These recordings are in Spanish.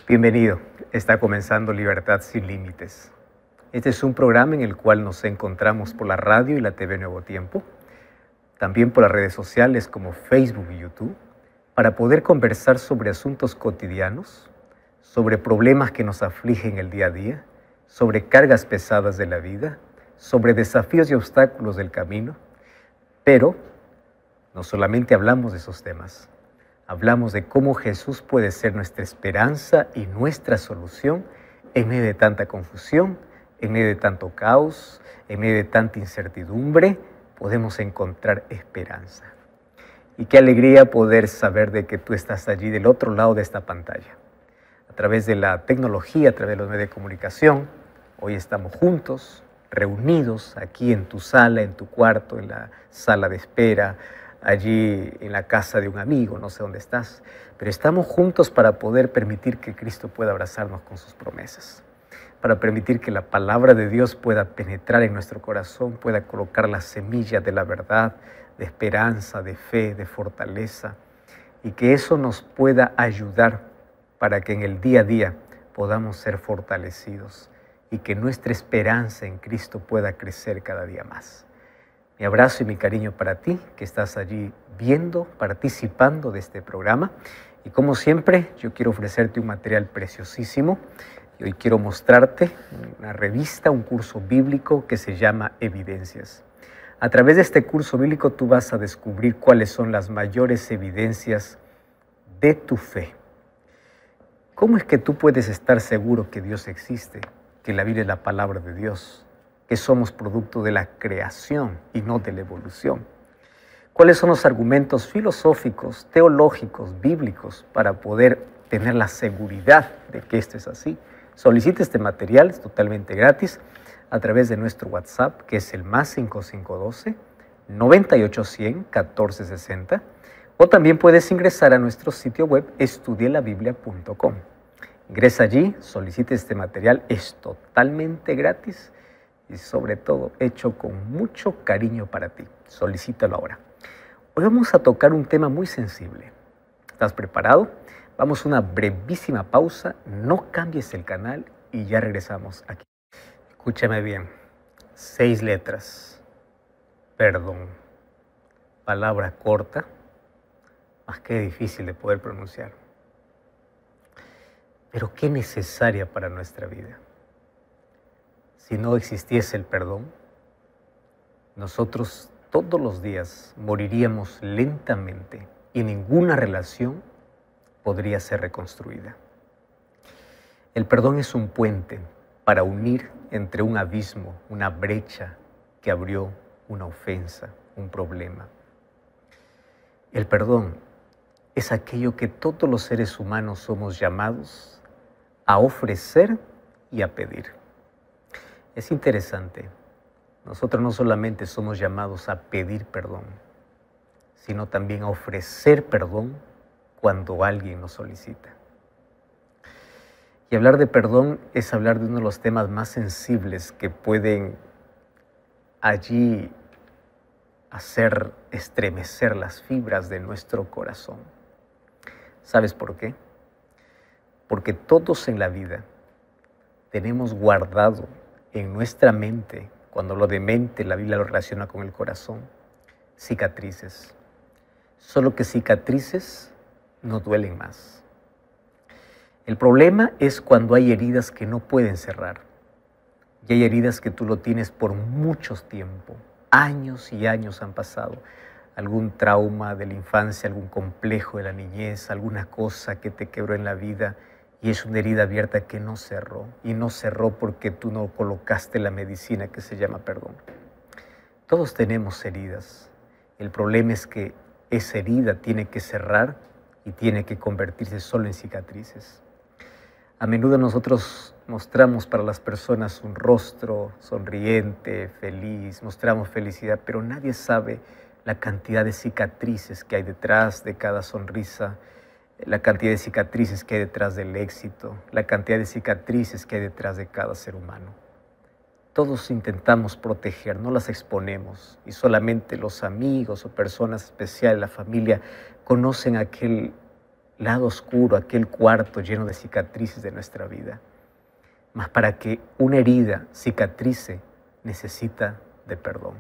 Bienvenido, está comenzando Libertad sin Límites. Este es un programa en el cual nos encontramos por la radio y la TV Nuevo Tiempo, también por las redes sociales como Facebook y YouTube, para poder conversar sobre asuntos cotidianos, sobre problemas que nos afligen el día a día, sobre cargas pesadas de la vida, sobre desafíos y obstáculos del camino, pero no solamente hablamos de esos temas. Hablamos de cómo Jesús puede ser nuestra esperanza y nuestra solución en medio de tanta confusión, en medio de tanto caos, en medio de tanta incertidumbre, podemos encontrar esperanza. Y qué alegría poder saber de que tú estás allí del otro lado de esta pantalla. A través de la tecnología, a través de los medios de comunicación, hoy estamos juntos, reunidos aquí en tu sala, en tu cuarto, en la sala de espera, allí en la casa de un amigo, no sé dónde estás, pero estamos juntos para poder permitir que Cristo pueda abrazarnos con sus promesas, para permitir que la palabra de Dios pueda penetrar en nuestro corazón, pueda colocar la semilla de la verdad, de esperanza, de fe, de fortaleza, y que eso nos pueda ayudar para que en el día a día podamos ser fortalecidos y que nuestra esperanza en Cristo pueda crecer cada día más. Mi abrazo y mi cariño para ti, que estás allí viendo, participando de este programa. Y como siempre, yo quiero ofrecerte un material preciosísimo. Y hoy quiero mostrarte una revista, un curso bíblico que se llama Evidencias. A través de este curso bíblico tú vas a descubrir cuáles son las mayores evidencias de tu fe. ¿Cómo es que tú puedes estar seguro que Dios existe, que la Biblia es la palabra de Dios, que somos producto de la creación y no de la evolución? ¿Cuáles son los argumentos filosóficos, teológicos, bíblicos para poder tener la seguridad de que esto es así? Solicita este material, es totalmente gratis, a través de nuestro WhatsApp, que es el +5512 9810 1460, o también puedes ingresar a nuestro sitio web estudielabiblia.com. Ingresa allí, solicita este material, es totalmente gratis y sobre todo hecho con mucho cariño para ti. Solicítalo ahora. Hoy vamos a tocar un tema muy sensible. ¿Estás preparado? Vamos a una brevísima pausa, no cambies el canal y ya regresamos aquí. Escúchame bien, 6 letras, perdón, palabra corta, más que difícil de poder pronunciar, pero qué necesaria para nuestra vida. Si no existiese el perdón, nosotros todos los días moriríamos lentamente y ninguna relación podría ser reconstruida. El perdón es un puente para unir entre un abismo, una brecha que abrió una ofensa, un problema. El perdón es aquello que todos los seres humanos somos llamados a ofrecer y a pedir. Es interesante, nosotros no solamente somos llamados a pedir perdón, sino también a ofrecer perdón cuando alguien nos solicita. Y hablar de perdón es hablar de uno de los temas más sensibles que pueden allí hacer estremecer las fibras de nuestro corazón. ¿Sabes por qué? Porque todos en la vida tenemos guardado en nuestra mente, cuando lo de mente la Biblia lo relaciona con el corazón, cicatrices. Solo que cicatrices no duelen más. El problema es cuando hay heridas que no pueden cerrar. Y hay heridas que tú lo tienes por mucho tiempo. Años y años han pasado. Algún trauma de la infancia, algún complejo de la niñez, alguna cosa que te quebró en la vida y es una herida abierta que no cerró. Y no cerró porque tú no colocaste la medicina que se llama perdón. Todos tenemos heridas. El problema es que esa herida tiene que cerrar y tiene que convertirse solo en cicatrices. A menudo nosotros mostramos para las personas un rostro sonriente, feliz, mostramos felicidad, pero nadie sabe la cantidad de cicatrices que hay detrás de cada sonrisa, la cantidad de cicatrices que hay detrás del éxito, la cantidad de cicatrices que hay detrás de cada ser humano. Todos intentamos proteger, no las exponemos y solamente los amigos o personas especiales, la familia, conocen aquel lado oscuro, aquel cuarto lleno de cicatrices de nuestra vida. Mas para que una herida cicatrice, necesita de perdón.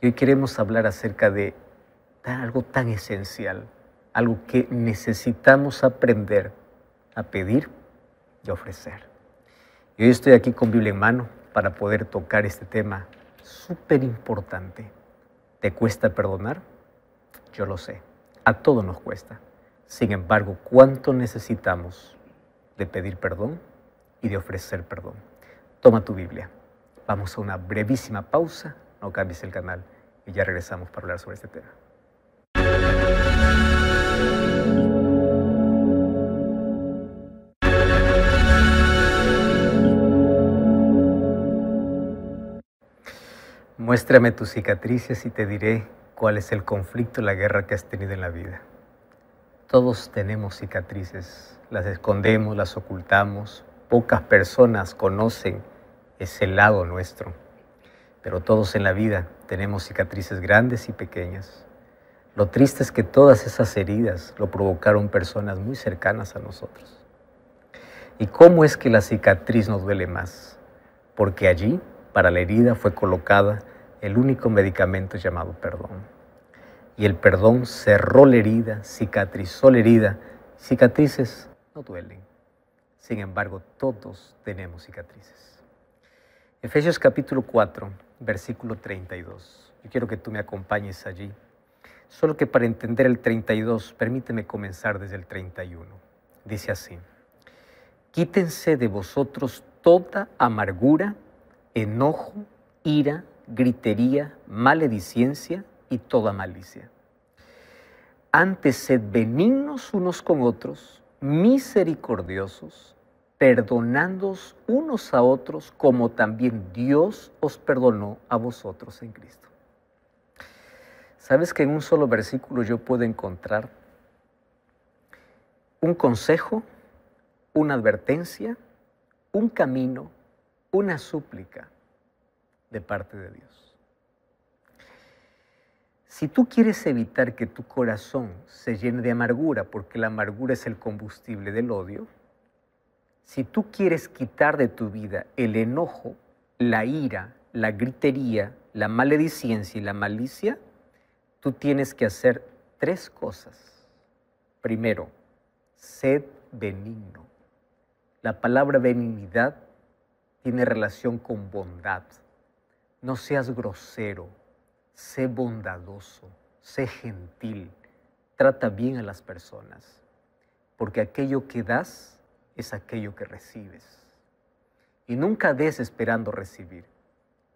Y hoy queremos hablar acerca de algo tan esencial, algo que necesitamos aprender a pedir y ofrecer. Y hoy estoy aquí con Biblia en mano para poder tocar este tema súper importante. ¿Te cuesta perdonar? Yo lo sé, a todos nos cuesta. Sin embargo, ¿cuánto necesitamos de pedir perdón y de ofrecer perdón? Toma tu Biblia. Vamos a una brevísima pausa, no cambies el canal y ya regresamos para hablar sobre este tema. Muéstrame tus cicatrices y te diré cuál es el conflicto, la guerra que has tenido en la vida. Todos tenemos cicatrices, las escondemos, las ocultamos. Pocas personas conocen ese lado nuestro, pero todos en la vida tenemos cicatrices grandes y pequeñas. Lo triste es que todas esas heridas lo provocaron personas muy cercanas a nosotros. ¿Y cómo es que la cicatriz nos duele más? Porque allí, para la herida, fue colocada el único medicamento llamado perdón. Y el perdón cerró la herida, cicatrizó la herida. Cicatrices no duelen. Sin embargo, todos tenemos cicatrices. Efesios capítulo 4, versículo 32. Yo quiero que tú me acompañes allí. Solo que para entender el 32, permíteme comenzar desde el 31. Dice así: quítense de vosotros toda amargura, enojo, ira, gritería, maledicencia y toda malicia. Antes sed benignos unos con otros, misericordiosos, perdonándoos unos a otros, como también Dios os perdonó a vosotros en Cristo. ¿Sabes que en un solo versículo yo puedo encontrar un consejo, una advertencia, un camino, una súplica de parte de Dios? Si tú quieres evitar que tu corazón se llene de amargura, porque la amargura es el combustible del odio, si tú quieres quitar de tu vida el enojo, la ira, la gritería, la maledicencia y la malicia, tú tienes que hacer tres cosas. Primero, sed benigno. La palabra benignidad tiene relación con bondad. No seas grosero, sé bondadoso, sé gentil, trata bien a las personas, porque aquello que das es aquello que recibes. Y nunca des esperando recibir,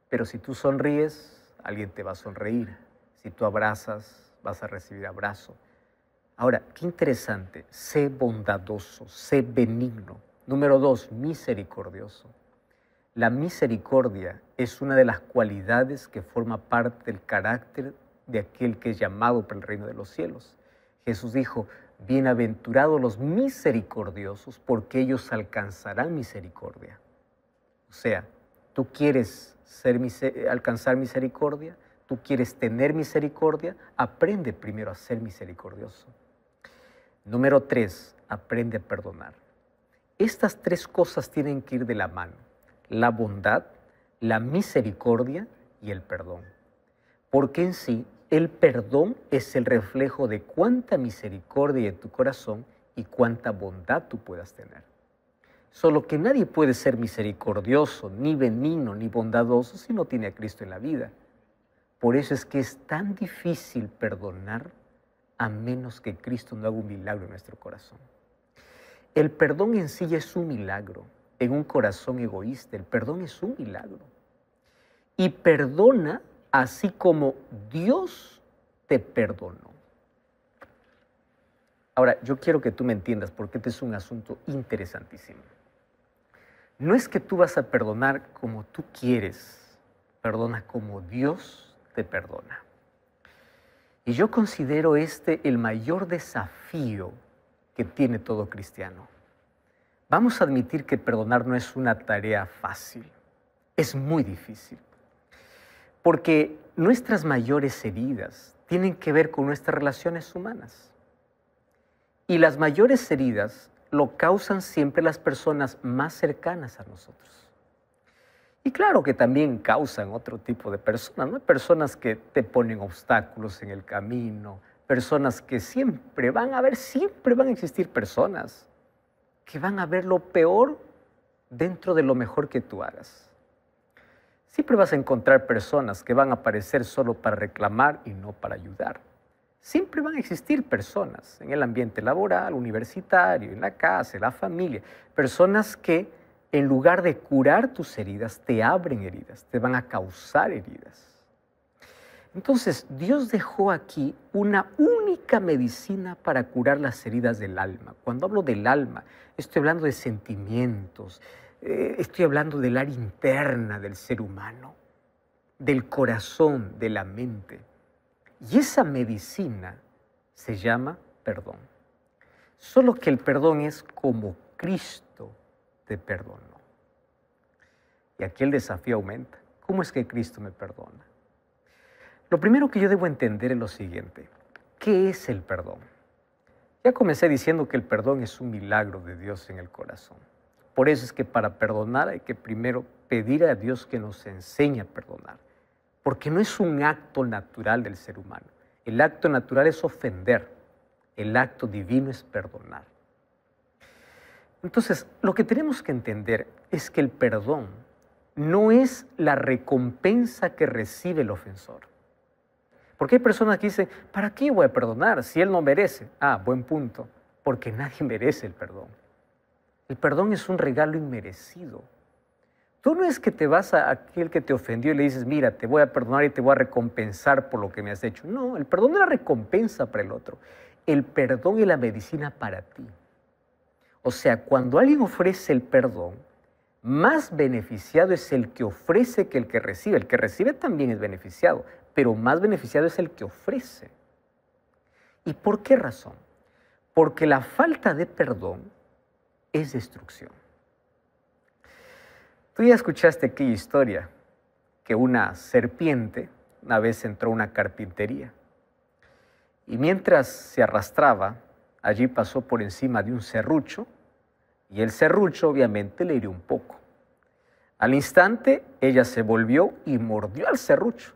pero si tú sonríes, alguien te va a sonreír. Si tú abrazas, vas a recibir abrazo. Ahora, qué interesante, sé bondadoso, sé benigno. Número 2, misericordioso. La misericordia es una de las cualidades que forma parte del carácter de aquel que es llamado para el reino de los cielos. Jesús dijo: bienaventurados los misericordiosos, porque ellos alcanzarán misericordia. O sea, tú quieres alcanzar misericordia, tú quieres tener misericordia, aprende primero a ser misericordioso. Número 3, aprende a perdonar. Estas tres cosas tienen que ir de la mano: la bondad, la misericordia y el perdón. Porque en sí, el perdón es el reflejo de cuánta misericordia hay en tu corazón y cuánta bondad tú puedas tener. Solo que nadie puede ser misericordioso, ni benigno, ni bondadoso si no tiene a Cristo en la vida. Por eso es que es tan difícil perdonar a menos que Cristo no haga un milagro en nuestro corazón. El perdón en sí es un milagro. En un corazón egoísta, el perdón es un milagro. Y perdona así como Dios te perdonó. Ahora, yo quiero que tú me entiendas porque este es un asunto interesantísimo. No es que tú vas a perdonar como tú quieres, perdona como Dios te perdona. Y yo considero este el mayor desafío que tiene todo cristiano. Vamos a admitir que perdonar no es una tarea fácil, es muy difícil. Porque nuestras mayores heridas tienen que ver con nuestras relaciones humanas. Y las mayores heridas lo causan siempre las personas más cercanas a nosotros. Y claro que también causan otro tipo de personas, ¿no? Personas que te ponen obstáculos en el camino, personas que siempre van a existir personas que van a ver lo peor dentro de lo mejor que tú hagas. Siempre vas a encontrar personas que van a aparecer solo para reclamar y no para ayudar. Siempre van a existir personas en el ambiente laboral, universitario, en la casa, en la familia, personas que en lugar de curar tus heridas, te abren heridas, te van a causar heridas. Entonces, Dios dejó aquí una única medicina para curar las heridas del alma. Cuando hablo del alma, estoy hablando de sentimientos, estoy hablando del área interna del ser humano, del corazón, de la mente. Y esa medicina se llama perdón. Solo que el perdón es como Cristo te perdonó. Y aquí el desafío aumenta. ¿Cómo es que Cristo me perdona? Lo primero que yo debo entender es lo siguiente. ¿Qué es el perdón? Ya comencé diciendo que el perdón es un milagro de Dios en el corazón. Por eso es que para perdonar hay que primero pedir a Dios que nos enseñe a perdonar. Porque no es un acto natural del ser humano. El acto natural es ofender. El acto divino es perdonar. Entonces, lo que tenemos que entender es que el perdón no es la recompensa que recibe el ofensor. Porque hay personas que dicen, ¿para qué voy a perdonar si él no merece? Ah, buen punto, porque nadie merece el perdón. El perdón es un regalo inmerecido. Tú no es que te vas a aquel que te ofendió y le dices, mira, te voy a perdonar y te voy a recompensar por lo que me has hecho. No, el perdón no es la recompensa para el otro. El perdón es la medicina para ti. O sea, cuando alguien ofrece el perdón, más beneficiado es el que ofrece que el que recibe. El que recibe también es beneficiado, pero más beneficiado es el que ofrece. ¿Y por qué razón? Porque la falta de perdón es destrucción. Tú ya escuchaste aquella historia que una serpiente una vez entró a una carpintería y mientras se arrastraba, allí pasó por encima de un serrucho y el serrucho obviamente le hirió un poco. Al instante ella se volvió y mordió al serrucho.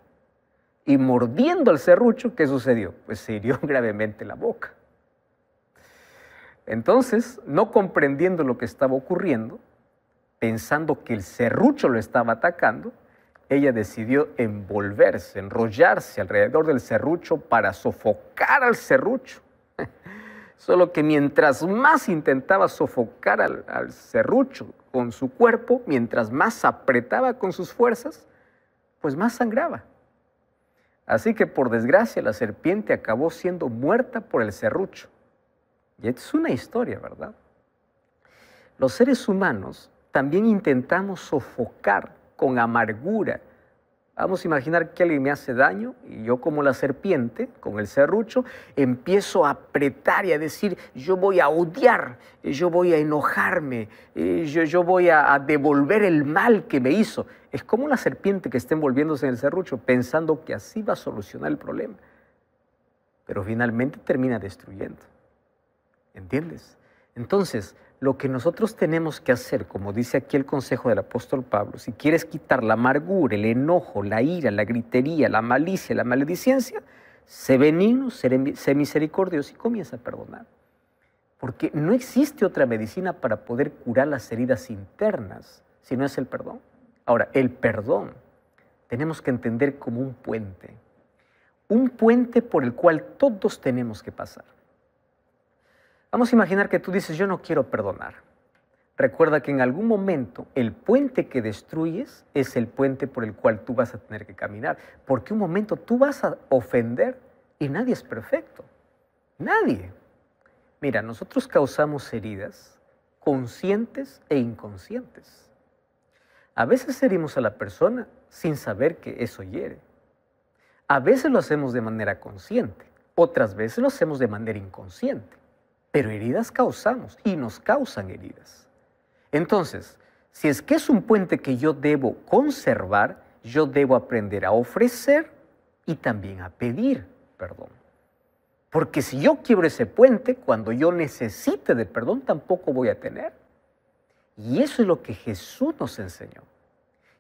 Y mordiendo al serrucho, ¿qué sucedió? Pues se hirió gravemente la boca. Entonces, no comprendiendo lo que estaba ocurriendo, pensando que el serrucho lo estaba atacando, ella decidió envolverse, enrollarse alrededor del serrucho para sofocar al serrucho. Solo que mientras más intentaba sofocar al serrucho con su cuerpo, mientras más apretaba con sus fuerzas, pues más sangraba. Así que por desgracia la serpiente acabó siendo muerta por el serrucho. Y es una historia, ¿verdad? Los seres humanos también intentamos sofocar con amargura. Vamos a imaginar que alguien me hace daño y yo como la serpiente, con el serrucho, empiezo a apretar y a decir, yo voy a odiar, yo voy a enojarme, yo voy a devolver el mal que me hizo. Es como la serpiente que está envolviéndose en el serrucho pensando que así va a solucionar el problema. Pero finalmente termina destruyendo. ¿Entiendes? Entonces, lo que nosotros tenemos que hacer, como dice aquí el consejo del apóstol Pablo, si quieres quitar la amargura, el enojo, la ira, la gritería, la malicia, la maledicencia, sé benigno, sé misericordioso y comienza a perdonar. Porque no existe otra medicina para poder curar las heridas internas, si no es el perdón. Ahora, el perdón tenemos que entender como un puente por el cual todos tenemos que pasar. Vamos a imaginar que tú dices, yo no quiero perdonar. Recuerda que en algún momento el puente que destruyes es el puente por el cual tú vas a tener que caminar. Porque un momento tú vas a ofender y nadie es perfecto. Nadie. Mira, nosotros causamos heridas conscientes e inconscientes. A veces herimos a la persona sin saber que eso hiere. A veces lo hacemos de manera consciente, otras veces lo hacemos de manera inconsciente. Pero heridas causamos y nos causan heridas. Entonces, si es que es un puente que yo debo conservar, yo debo aprender a ofrecer y también a pedir perdón. Porque si yo quiebro ese puente, cuando yo necesite de perdón, tampoco voy a tener. Y eso es lo que Jesús nos enseñó.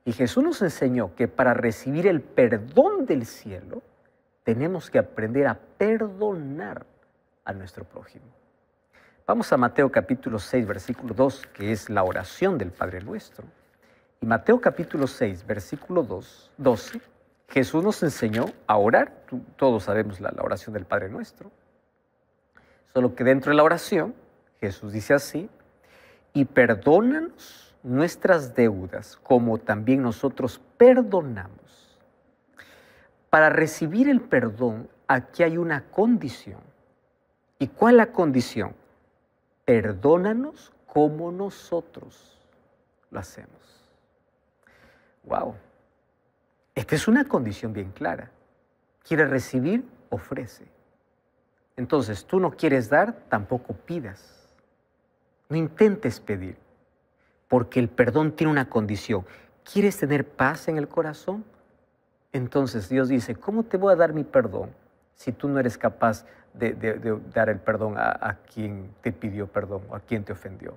Y Jesús nos enseñó que para recibir el perdón del cielo, tenemos que aprender a perdonar a nuestro prójimo. Vamos a Mateo capítulo 6, versículo 2, que es la oración del Padre Nuestro. Y Mateo capítulo 6, versículo 12, Jesús nos enseñó a orar. Todos sabemos la oración del Padre Nuestro. Solo que dentro de la oración, Jesús dice así: y perdónanos nuestras deudas, como también nosotros perdonamos. Para recibir el perdón, aquí hay una condición. ¿Y cuál es la condición? Perdónanos como nosotros lo hacemos. ¡Wow! Esta es una condición bien clara. ¿Quieres recibir? Ofrece. Entonces, tú no quieres dar, tampoco pidas. No intentes pedir, porque el perdón tiene una condición. ¿Quieres tener paz en el corazón? Entonces Dios dice, ¿cómo te voy a dar mi perdón si tú no eres capaz de dar el perdón a quien te pidió perdón o a quien te ofendió?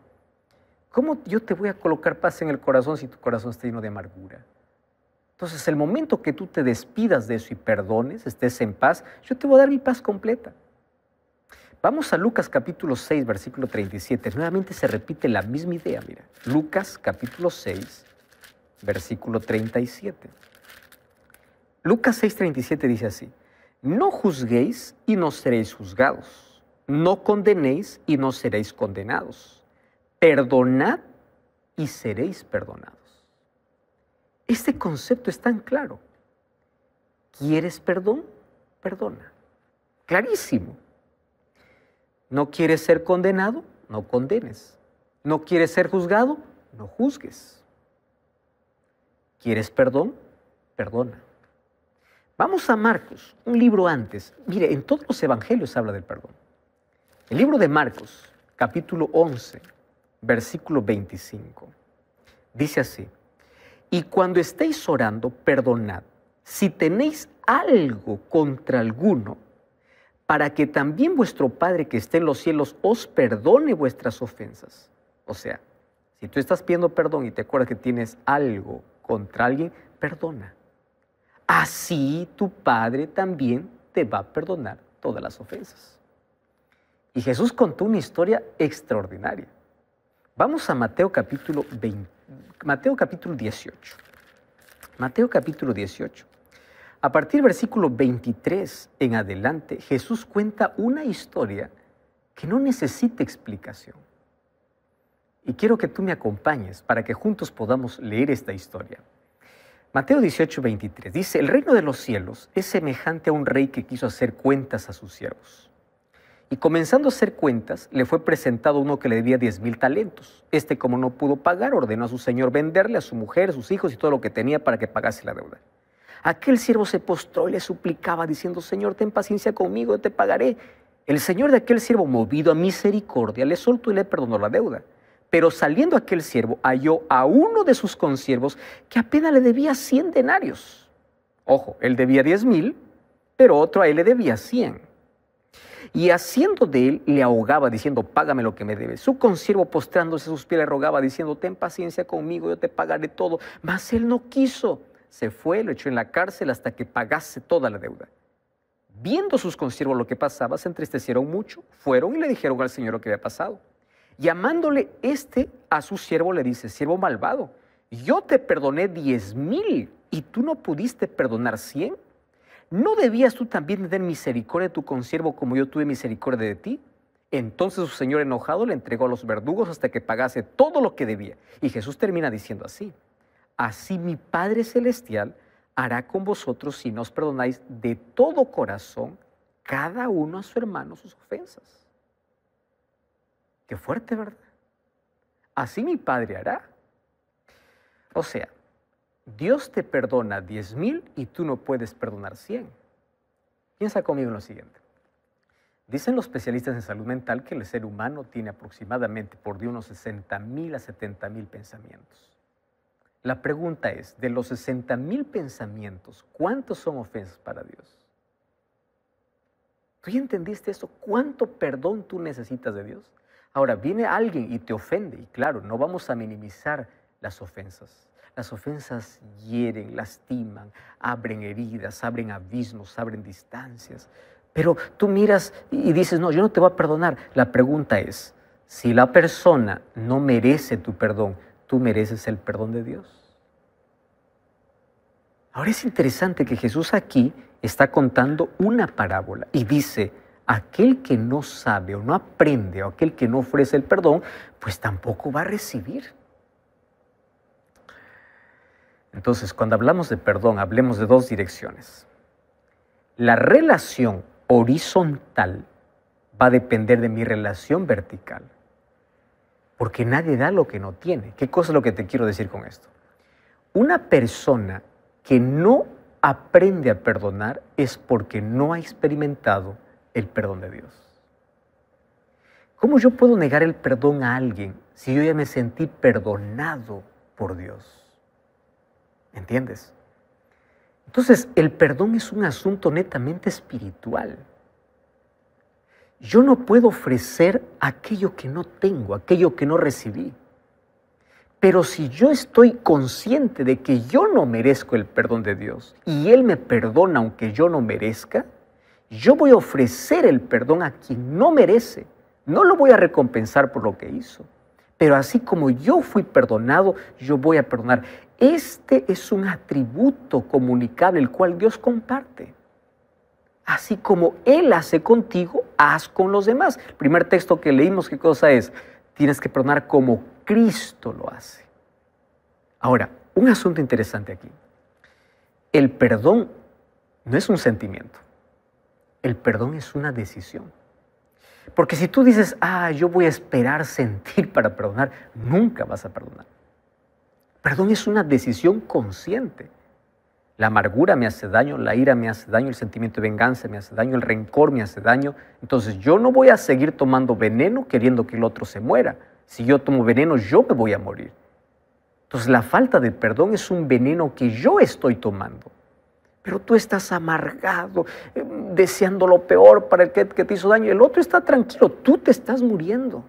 ¿Cómo yo te voy a colocar paz en el corazón si tu corazón está lleno de amargura? Entonces, el momento que tú te despidas de eso y perdones, estés en paz, yo te voy a dar mi paz completa. Vamos a Lucas capítulo 6, versículo 37. Nuevamente se repite la misma idea, mira. Lucas capítulo 6, versículo 37. Lucas 6, 37 dice así: no juzguéis y no seréis juzgados. No condenéis y no seréis condenados. Perdonad y seréis perdonados. Este concepto es tan claro. ¿Quieres perdón? Perdona. Clarísimo. ¿No quieres ser condenado? No condenes. ¿No quieres ser juzgado? No juzgues. ¿Quieres perdón? Perdona. Vamos a Marcos, un libro antes. Mire, en todos los evangelios habla del perdón. El libro de Marcos, capítulo 11, versículo 25. Dice así: y cuando estéis orando, perdonad, si tenéis algo contra alguno, para que también vuestro Padre que esté en los cielos os perdone vuestras ofensas. O sea, si tú estás pidiendo perdón y te acuerdas que tienes algo contra alguien, perdona. Así tu Padre también te va a perdonar todas las ofensas. Y Jesús contó una historia extraordinaria. Vamos a Mateo capítulo 18. Mateo capítulo 18. A partir del versículo 23 en adelante, Jesús cuenta una historia que no necesita explicación. Y quiero que tú me acompañes para que juntos podamos leer esta historia. Mateo 18, 23 dice: el reino de los cielos es semejante a un rey que quiso hacer cuentas a sus siervos. Y comenzando a hacer cuentas, le fue presentado uno que le debía 10,000 talentos. Este, como no pudo pagar, ordenó a su señor venderle a su mujer, a sus hijos y todo lo que tenía para que pagase la deuda. Aquel siervo se postró y le suplicaba, diciendo: Señor, ten paciencia conmigo, yo te pagaré. El señor de aquel siervo, movido a misericordia, le soltó y le perdonó la deuda. Pero saliendo aquel siervo, halló a uno de sus consiervos que apenas le debía 100 denarios. Ojo, él debía 10,000, pero otro a él le debía 100. Y haciendo de él, le ahogaba, diciendo: págame lo que me debes. Su consiervo, postrándose a sus pies, le rogaba, diciendo: ten paciencia conmigo, yo te pagaré todo. Mas él no quiso. Se fue, lo echó en la cárcel hasta que pagase toda la deuda. Viendo sus consiervos lo que pasaba, se entristecieron mucho. Fueron y le dijeron al señor lo que había pasado. Llamándole a su siervo, le dice: siervo malvado, yo te perdoné 10,000 y tú no pudiste perdonar 100. ¿No debías tú también tener misericordia de tu consiervo como yo tuve misericordia de ti? Entonces su señor, enojado, le entregó a los verdugos hasta que pagase todo lo que debía. Y Jesús termina diciendo así: así mi Padre Celestial hará con vosotros si no os perdonáis de todo corazón cada uno a su hermano sus ofensas. Qué fuerte, ¿verdad? Así mi Padre hará. O sea, Dios te perdona 10,000 y tú no puedes perdonar 100. Piensa conmigo en lo siguiente. Dicen los especialistas en salud mental que el ser humano tiene aproximadamente por día unos 60,000 a 70,000 pensamientos. La pregunta es, de los 60,000 pensamientos, ¿cuántos son ofensas para Dios? ¿Tú ya entendiste eso? ¿Cuánto perdón tú necesitas de Dios? Ahora, viene alguien y te ofende, y claro, no vamos a minimizar las ofensas. Las ofensas hieren, lastiman, abren heridas, abren abismos, abren distancias. Pero tú miras y dices, no, yo no te voy a perdonar. La pregunta es, si la persona no merece tu perdón, ¿tú mereces el perdón de Dios? Ahora es interesante que Jesús aquí está contando una parábola y dice, aquel que no sabe o no aprende o aquel que no ofrece el perdón, pues tampoco va a recibir. Entonces, cuando hablamos de perdón, hablemos de dos direcciones. La relación horizontal va a depender de mi relación vertical, porque nadie da lo que no tiene. ¿Qué cosa es lo que te quiero decir con esto? Una persona que no aprende a perdonar es porque no ha experimentado el perdón de Dios. ¿Cómo yo puedo negar el perdón a alguien si yo ya me sentí perdonado por Dios? ¿Entiendes? Entonces, el perdón es un asunto netamente espiritual. Yo no puedo ofrecer aquello que no tengo, aquello que no recibí. Pero si yo estoy consciente de que yo no merezco el perdón de Dios y Él me perdona aunque yo no merezca, yo voy a ofrecer el perdón a quien no merece. No lo voy a recompensar por lo que hizo. Pero así como yo fui perdonado, yo voy a perdonar. Este es un atributo comunicable, el cual Dios comparte. Así como Él hace contigo, haz con los demás. El primer texto que leímos, ¿qué cosa es? Tienes que perdonar como Cristo lo hace. Ahora, un asunto interesante aquí. El perdón no es un sentimiento. El perdón es una decisión. Porque si tú dices, yo voy a esperar sentir para perdonar, nunca vas a perdonar. Perdón es una decisión consciente. La amargura me hace daño, la ira me hace daño, el sentimiento de venganza me hace daño, el rencor me hace daño. Entonces yo no voy a seguir tomando veneno queriendo que el otro se muera. Si yo tomo veneno, yo me voy a morir. Entonces la falta de perdón es un veneno que yo estoy tomando. Pero tú estás amargado, deseando lo peor para el que te hizo daño. El otro está tranquilo, tú te estás muriendo.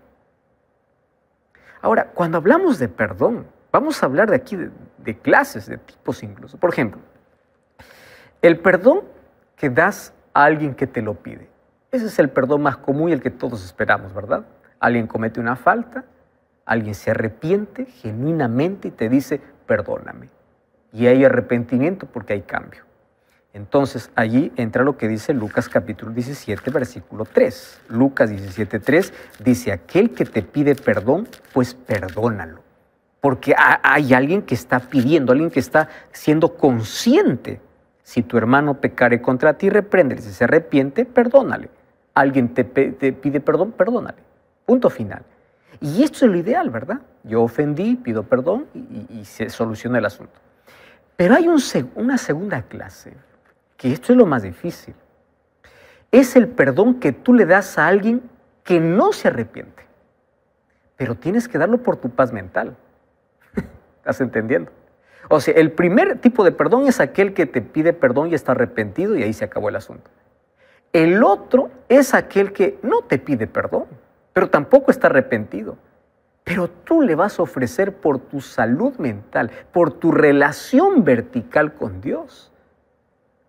Ahora, cuando hablamos de perdón, vamos a hablar de aquí de clases, de tipos incluso. Por ejemplo, el perdón que das a alguien que te lo pide. Ese es el perdón más común y el que todos esperamos, ¿verdad? Alguien comete una falta, alguien se arrepiente genuinamente y te dice, perdóname. Y hay arrepentimiento porque hay cambio. Entonces, allí entra lo que dice Lucas capítulo 17, versículo 3. Lucas 17, 3 dice, aquel que te pide perdón, pues perdónalo. Porque hay alguien que está pidiendo, alguien que está siendo consciente. Si tu hermano pecare contra ti, repréndele. Si se arrepiente, perdónale. Alguien te pide perdón, perdónale. Punto final. Y esto es lo ideal, ¿verdad? Yo ofendí, pido perdón y se soluciona el asunto. Pero hay una segunda clase, que esto es lo más difícil. Es el perdón que tú le das a alguien que no se arrepiente. Pero tienes que darlo por tu paz mental. ¿Estás entendiendo? O sea, el primer tipo de perdón es aquel que te pide perdón y está arrepentido y ahí se acabó el asunto. El otro es aquel que no te pide perdón, pero tampoco está arrepentido. Pero tú le vas a ofrecer por tu salud mental, por tu relación vertical con Dios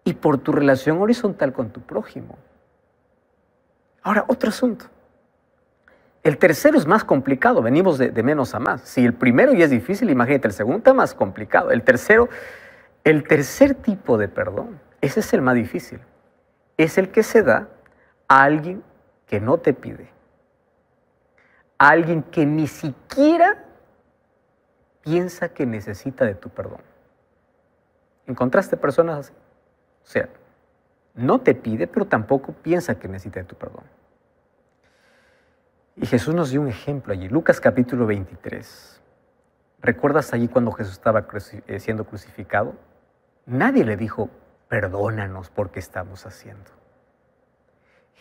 y por tu relación horizontal con tu prójimo. Ahora, otro asunto. El tercero es más complicado, venimos de menos a más. Si el primero ya es difícil, imagínate, el segundo está más complicado. El tercer tipo de perdón, ese es el más difícil. Es el que se da a alguien que no te pide. A alguien que ni siquiera piensa que necesita de tu perdón. ¿Encontraste personas así? O sea, no te pide, pero tampoco piensa que necesita de tu perdón. Y Jesús nos dio un ejemplo allí, Lucas capítulo 23. ¿Recuerdas allí cuando Jesús estaba siendo crucificado? Nadie le dijo, perdónanos porque estamos haciendo.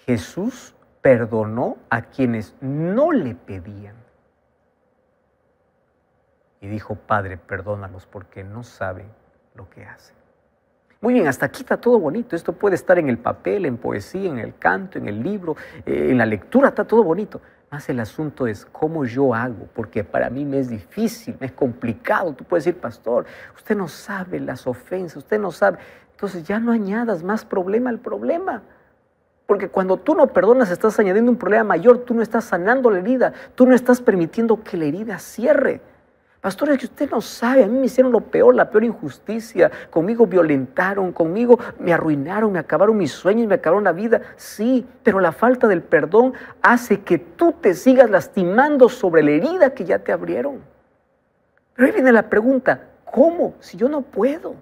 Jesús perdonó a quienes no le pedían. Y dijo, Padre, perdónalos porque no saben lo que hacen. Muy bien, hasta aquí está todo bonito. Esto puede estar en el papel, en poesía, en el canto, en el libro, en la lectura, está todo bonito. Más el asunto es cómo yo hago, porque para mí me es difícil, me es complicado. Tú puedes decir, pastor, usted no sabe las ofensas, usted no sabe. Entonces ya no añadas más problema al problema. Porque cuando tú no perdonas, estás añadiendo un problema mayor, tú no estás sanando la herida, tú no estás permitiendo que la herida cierre. Pastor, es que usted no sabe, a mí me hicieron lo peor, la peor injusticia, conmigo violentaron, conmigo me arruinaron, me acabaron mis sueños, me acabaron la vida. Sí, pero la falta del perdón hace que tú te sigas lastimando sobre la herida que ya te abrieron. Pero ahí viene la pregunta, ¿cómo? Si yo no puedo.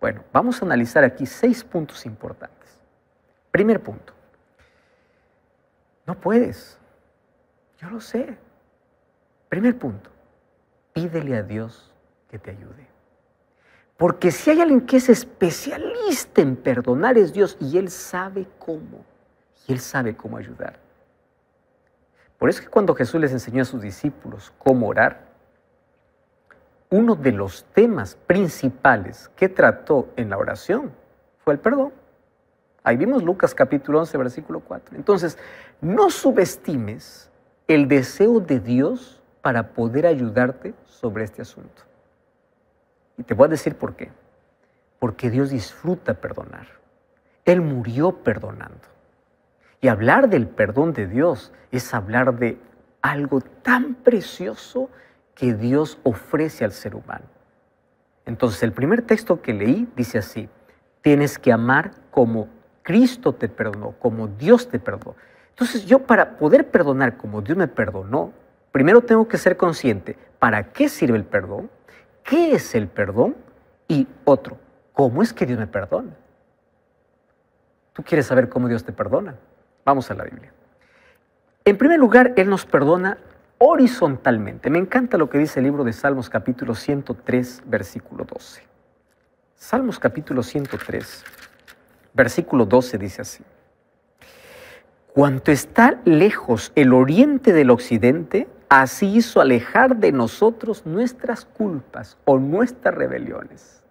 Bueno, vamos a analizar aquí 6 puntos importantes. Primer punto, no puedes, yo lo sé. Primer punto. Pídele a Dios que te ayude. Porque si hay alguien que es especialista en perdonar es Dios y Él sabe cómo. Y Él sabe cómo ayudar. Por eso es que cuando Jesús les enseñó a sus discípulos cómo orar, uno de los temas principales que trató en la oración fue el perdón. Ahí vimos Lucas capítulo 11, versículo 4. Entonces, no subestimes el deseo de Dios para poder ayudarte sobre este asunto. Y te voy a decir por qué. Porque Dios disfruta perdonar. Él murió perdonando. Y hablar del perdón de Dios es hablar de algo tan precioso que Dios ofrece al ser humano. Entonces, el primer texto que leí dice así: tienes que amar como Cristo te perdonó, como Dios te perdonó. Entonces, yo para poder perdonar como Dios me perdonó, primero tengo que ser consciente, ¿para qué sirve el perdón? ¿Qué es el perdón? Y otro, ¿cómo es que Dios me perdona? ¿Tú quieres saber cómo Dios te perdona? Vamos a la Biblia. En primer lugar, Él nos perdona horizontalmente. Me encanta lo que dice el libro de Salmos capítulo 103, versículo 12. Salmos capítulo 103, versículo 12 dice así: cuanto está lejos el oriente del occidente, así hizo alejar de nosotros nuestras culpas o nuestras rebeliones.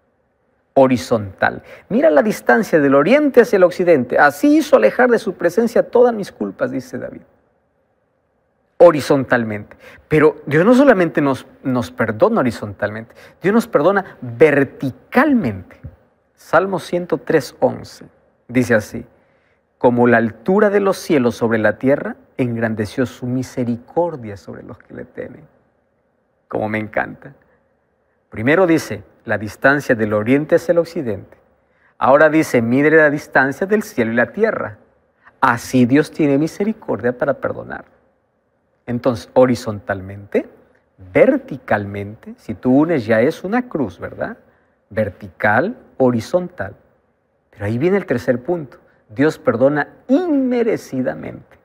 Horizontal. Mira la distancia del oriente hacia el occidente. Así hizo alejar de su presencia todas mis culpas, dice David. Horizontalmente. Pero Dios no solamente nos perdona horizontalmente, Dios nos perdona verticalmente. Salmo 103, 11. Dice así: como la altura de los cielos sobre la tierra, engrandeció su misericordia sobre los que le temen. Como me encanta. Primero dice la distancia del oriente hacia el occidente. Ahora dice, mide la distancia del cielo y la tierra. Así Dios tiene misericordia para perdonar. Entonces, horizontalmente, verticalmente, si tú unes ya es una cruz, ¿verdad? Vertical, horizontal. Pero ahí viene el tercer punto. Dios perdona inmerecidamente.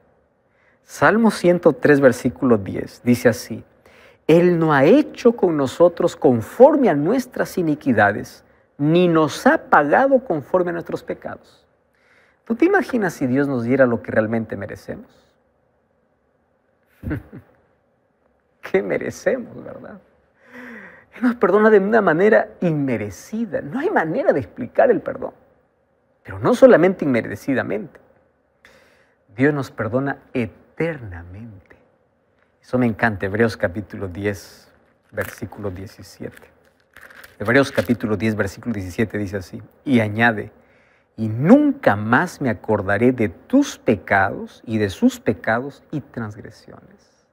Salmo 103, versículo 10, dice así: Él no ha hecho con nosotros conforme a nuestras iniquidades, ni nos ha pagado conforme a nuestros pecados. ¿Tú te imaginas si Dios nos diera lo que realmente merecemos? ¿Qué merecemos, verdad? Él nos perdona de una manera inmerecida. No hay manera de explicar el perdón. Pero no solamente inmerecidamente. Dios nos perdona eternamente. Eso me encanta. Hebreos capítulo 10, versículo 17. Hebreos capítulo 10, versículo 17 dice así: y añade: y nunca más me acordaré de tus pecados y de sus pecados y transgresiones.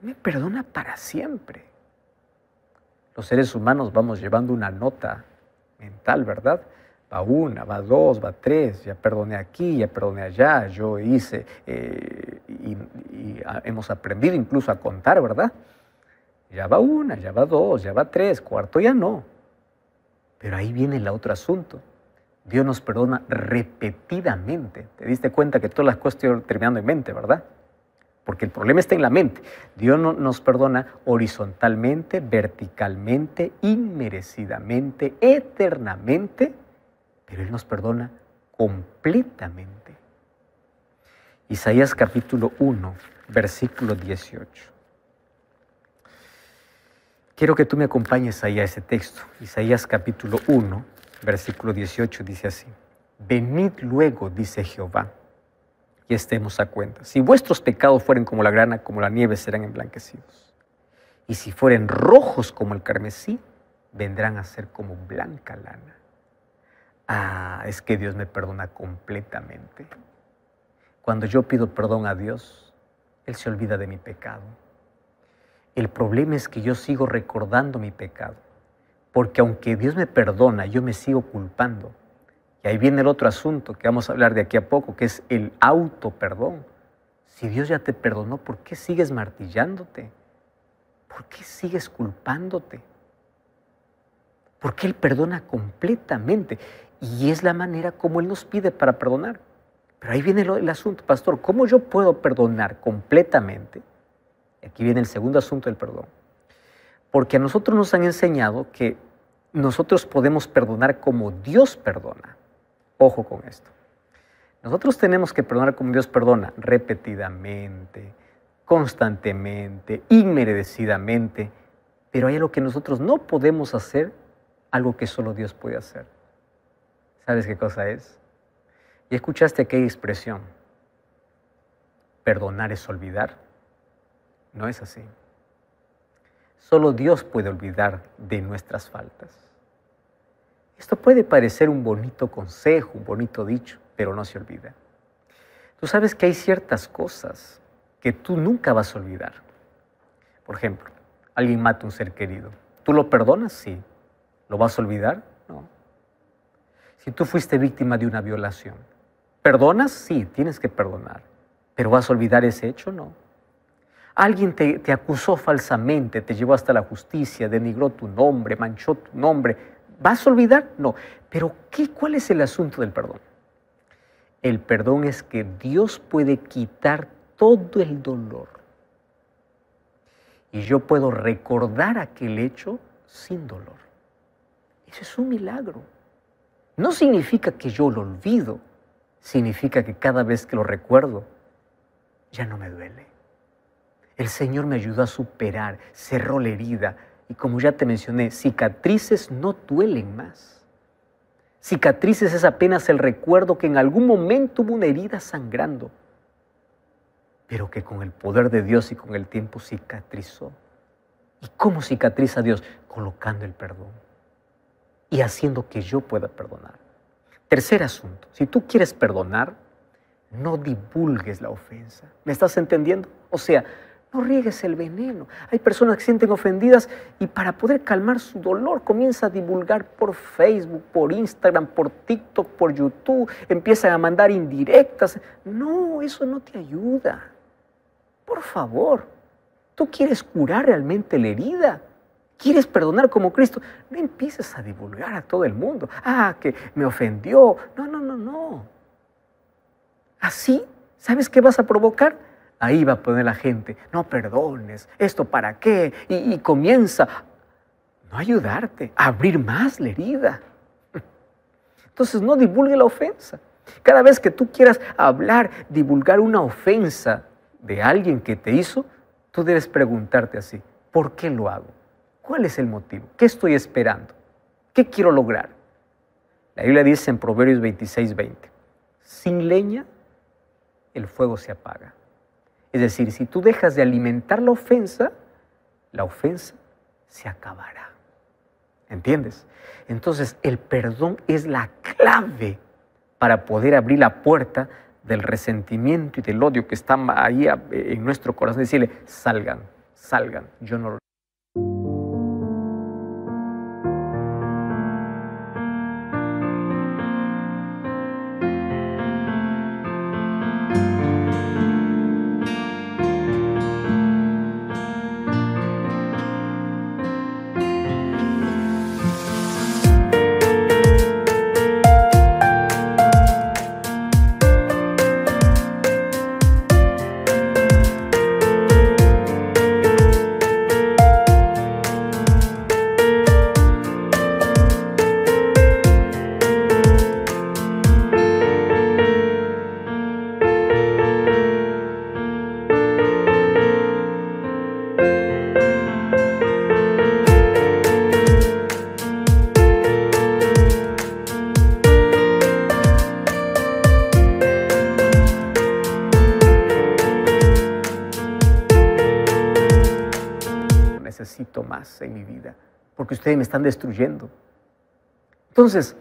Él me perdona para siempre. Los seres humanos vamos llevando una nota mental, ¿verdad? Va 1, va 2, va 3, ya perdoné aquí, ya perdoné allá, yo hice, y hemos aprendido incluso a contar, ¿verdad? Ya va 1, ya va 2, ya va 3, cuarto ya no. Pero ahí viene el otro asunto. Dios nos perdona repetidamente. Te diste cuenta que todas las cosas estoy terminando en mente, ¿verdad? Porque el problema está en la mente. Dios nos perdona horizontalmente, verticalmente, inmerecidamente, eternamente, pero Él nos perdona completamente. Isaías capítulo 1, versículo 18. Quiero que tú me acompañes ahí a ese texto. Isaías capítulo 1, versículo 18 dice así: venid luego, dice Jehová, y estemos a cuenta. Si vuestros pecados fueren como la grana, como la nieve, serán emblanquecidos. Y si fueren rojos como el carmesí, vendrán a ser como blanca lana. Ah, es que Dios me perdona completamente. Cuando yo pido perdón a Dios, Él se olvida de mi pecado. El problema es que yo sigo recordando mi pecado, porque aunque Dios me perdona, yo me sigo culpando. Y ahí viene el otro asunto que vamos a hablar de aquí a poco, que es el autoperdón. Si Dios ya te perdonó, ¿por qué sigues martillándote? ¿Por qué sigues culpándote? Porque Él perdona completamente. Y es la manera como Él nos pide para perdonar. Pero ahí viene el asunto, pastor, ¿cómo yo puedo perdonar completamente? Aquí viene el segundo asunto del perdón. Porque a nosotros nos han enseñado que nosotros podemos perdonar como Dios perdona. Ojo con esto. Nosotros tenemos que perdonar como Dios perdona, repetidamente, constantemente, inmerecidamente. Pero hay algo que nosotros no podemos hacer, algo que solo Dios puede hacer. ¿Sabes qué cosa es? Y escuchaste aquella expresión: perdonar es olvidar. No es así. Solo Dios puede olvidar de nuestras faltas. Esto puede parecer un bonito consejo, un bonito dicho, pero no se olvida. Tú sabes que hay ciertas cosas que tú nunca vas a olvidar. Por ejemplo, alguien mata a un ser querido. ¿Tú lo perdonas? Sí. ¿Lo vas a olvidar? No. Si tú fuiste víctima de una violación, ¿perdonas? Sí, tienes que perdonar. ¿Pero vas a olvidar ese hecho? No. Alguien te acusó falsamente, te llevó hasta la justicia, denigró tu nombre, manchó tu nombre. ¿Vas a olvidar? No. Pero ¿cuál es el asunto del perdón? El perdón es que Dios puede quitar todo el dolor. Y yo puedo recordar aquel hecho sin dolor. Eso es un milagro. No significa que yo lo olvido. Significa que cada vez que lo recuerdo, ya no me duele. El Señor me ayudó a superar, cerró la herida. Y como ya te mencioné, cicatrices no duelen más. Cicatrices es apenas el recuerdo que en algún momento hubo una herida sangrando, pero que con el poder de Dios y con el tiempo cicatrizó. ¿Y cómo cicatriza Dios? Colocando el perdón y haciendo que yo pueda perdonar. Tercer asunto, si tú quieres perdonar, no divulgues la ofensa. ¿Me estás entendiendo? O sea, no riegues el veneno. Hay personas que se sienten ofendidas y para poder calmar su dolor comienza a divulgar por Facebook, por Instagram, por TikTok, por YouTube. Empiezan a mandar indirectas. No, eso no te ayuda. Por favor, ¿tú quieres curar realmente la herida? ¿Quieres perdonar como Cristo? No empieces a divulgar a todo el mundo. Ah, que me ofendió. No. Así, ¿sabes qué vas a provocar? Ahí va a poner la gente, no perdones, ¿esto para qué? Y comienza a no ayudarte, a abrir más la herida. Entonces no divulgue la ofensa. Cada vez que tú quieras hablar, divulgar una ofensa de alguien que te hizo, tú debes preguntarte así: ¿por qué lo hago? ¿Cuál es el motivo? ¿Qué estoy esperando? ¿Qué quiero lograr? La Biblia dice en Proverbios 26:20, sin leña el fuego se apaga. Es decir, si tú dejas de alimentar la ofensa se acabará. ¿Entiendes? Entonces, el perdón es la clave para poder abrir la puerta del resentimiento y del odio que está ahí en nuestro corazón. Decirle: salgan, yo no lo... necesito más en mi vida, porque ustedes me están destruyendo. Entonces,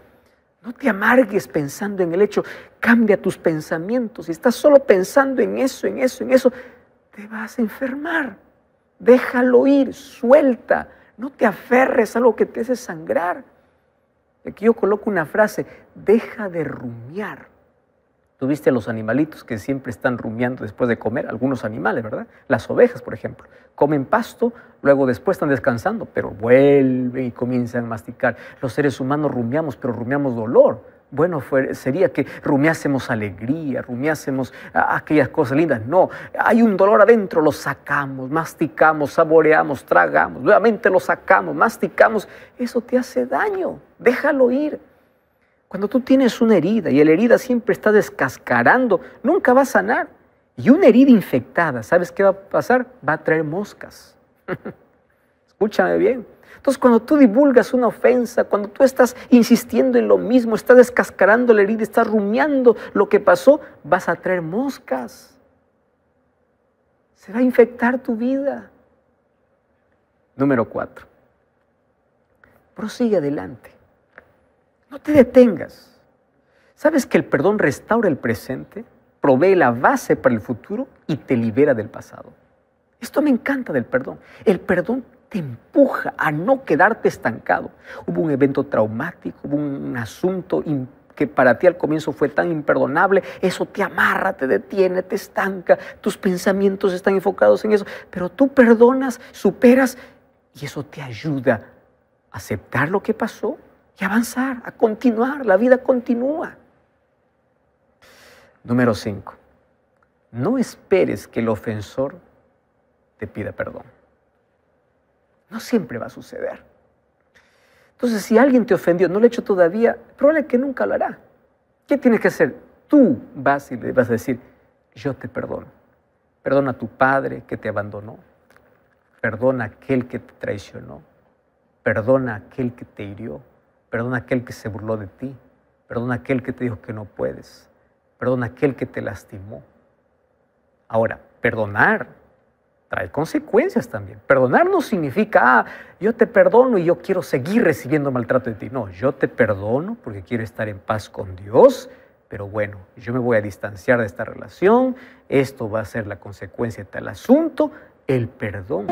no te amargues pensando en el hecho, cambia tus pensamientos. Si estás solo pensando en eso, te vas a enfermar. Déjalo ir, suelta. No te aferres a algo que te hace sangrar. Aquí yo coloco una frase, deja de rumiar. Tú viste a los animalitos que siempre están rumiando después de comer, algunos animales, ¿verdad? Las ovejas, por ejemplo, comen pasto, luego después están descansando, pero vuelven y comienzan a masticar. Los seres humanos rumiamos, pero rumiamos dolor. Bueno, sería que rumiásemos alegría, rumiásemos aquellas cosas lindas. No, hay un dolor adentro, lo sacamos, masticamos, saboreamos, tragamos, nuevamente lo sacamos, masticamos. Eso te hace daño, déjalo ir. Cuando tú tienes una herida y la herida siempre está descascarando, nunca va a sanar. Y una herida infectada, ¿sabes qué va a pasar? Va a traer moscas. Escúchame bien. Entonces, cuando tú divulgas una ofensa, cuando tú estás insistiendo en lo mismo, estás descascarando la herida, estás rumiando lo que pasó, vas a traer moscas. Se va a infectar tu vida. Número 4. Prosigue adelante. No te detengas. ¿Sabes que el perdón restaura el presente, provee la base para el futuro y te libera del pasado? Esto me encanta del perdón. El perdón te empuja a no quedarte estancado. Hubo un evento traumático, hubo un asunto que para ti al comienzo fue tan imperdonable, eso te amarra, te detiene, te estanca, tus pensamientos están enfocados en eso, pero tú perdonas, superas y eso te ayuda a aceptar lo que pasó y avanzar, a continuar, la vida continúa. Número 5. No esperes que el ofensor te pida perdón. No siempre va a suceder. Entonces, si alguien te ofendió, no lo ha hecho todavía, probable que nunca lo hará. ¿Qué tienes que hacer? Tú vas y le vas a decir, yo te perdono. Perdona a tu padre que te abandonó. Perdona a aquel que te traicionó. Perdona a aquel que te hirió. Perdona a aquel que se burló de ti. Perdona a aquel que te dijo que no puedes. Perdona a aquel que te lastimó. Ahora, perdonar trae consecuencias también. Perdonar no significa, yo te perdono y yo quiero seguir recibiendo maltrato de ti. No, yo te perdono porque quiero estar en paz con Dios, pero bueno, yo me voy a distanciar de esta relación. Esto va a ser la consecuencia de tal asunto, el perdón.